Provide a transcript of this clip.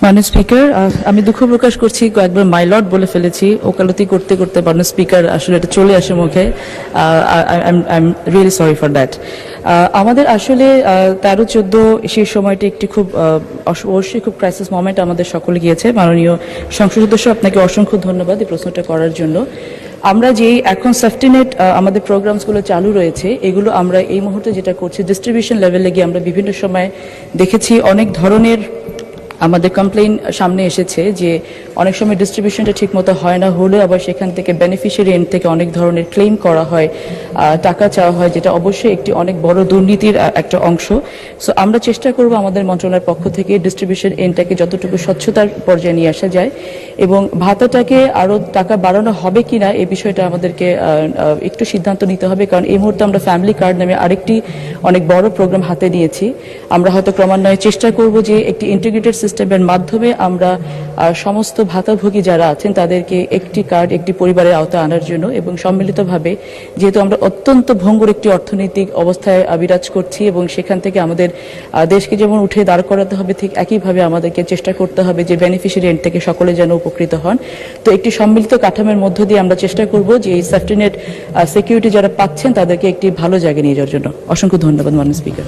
মাননীয় স্পিকার, আমি দুঃখ প্রকাশ করছি, কয়েকবার মাই লর্ড বলে ফেলেছি। ওকালতি করতে করতে মাননীয় স্পিকার আসলে এটা চলে আসে মুখে। I am really sorry for that. আমাদের আসলে 13-14 সেই সময়টি একটি খুব অবশ্যই খুব ক্রাইসিস মোমেন্ট আমাদের সকলে গিয়েছে। মাননীয় সংসদ সদস্য, আপনাকে অসংখ্য ধন্যবাদ এই প্রশ্নটা করার জন্য। আমরা যেই এখন সেফটিনেট আমাদের প্রোগ্রামসগুলো চালু রয়েছে, এগুলো আমরা এই মুহূর্তে যেটা করছি ডিস্ট্রিবিউশন লেভেলে গিয়ে আমরা বিভিন্ন সময় দেখেছি অনেক ধরনের আমাদের কমপ্লেইন সামনে এসেছে যে অনেক সময় ডিস্ট্রিবিউশনটা ঠিকমতো হয় না, হলেও আবার সেখান থেকে বেনিফিশিয়ারি এন্ড থেকে অনেক ধরনের ক্লেম করা হয়, টাকা চাওয়া হয়, যেটা অবশ্যই একটি অনেক বড় দুর্নীতির একটা অংশ। সো আমরা চেষ্টা করব আমাদের মন্ত্রণালয়ের পক্ষ থেকে ডিস্ট্রিবিউশন এন্ডটাকে যতটুকু স্বচ্ছতার পর্যায়ে নিয়ে আসা যায় এবং ভাতাটাকে আরও টাকা বাড়ানো হবে কিনা এই বিষয়টা আমাদেরকে একটু সিদ্ধান্ত নিতে হবে, কারণ এই মুহূর্তে আমরা ফ্যামিলি কার্ড নামে আরেকটি অনেক বড় প্রোগ্রাম হাতে নিয়েছি। আমরা হয়তো ক্রমান্বয়ে চেষ্টা করব যে একটি ইন্টিগ্রেটেড সিস্টেমের মাধ্যমে আমরা সমস্ত ভাতাভোগী যারা আছেন তাদেরকে একটি কার্ড একটি পরিবারের আওতায় আনার জন্য, এবং সম্মিলিতভাবে, যেহেতু আমরা অত্যন্ত ভঙ্গুর একটি অর্থনৈতিক অবস্থায় বিরাজ করছি এবং সেখান থেকে আমাদের দেশকে যেমন উঠে দাঁড় করাতে হবে, ঠিক একইভাবে আমাদেরকে চেষ্টা করতে হবে যে বেনিফিশিয়ারি এন্ড থেকে সকলে যেন উপকৃত হন। তো একটি সম্মিলিত কাঠামোর মধ্য দিয়ে আমরা চেষ্টা করব যে এই সেফটিনেট সিকিউরিটি যারা পাচ্ছেন তাদেরকে একটি ভালো জায়গায় নিয়ে যাওয়ার জন্য। অসংখ্য ধন্যবাদ মাননীয় স্পিকার।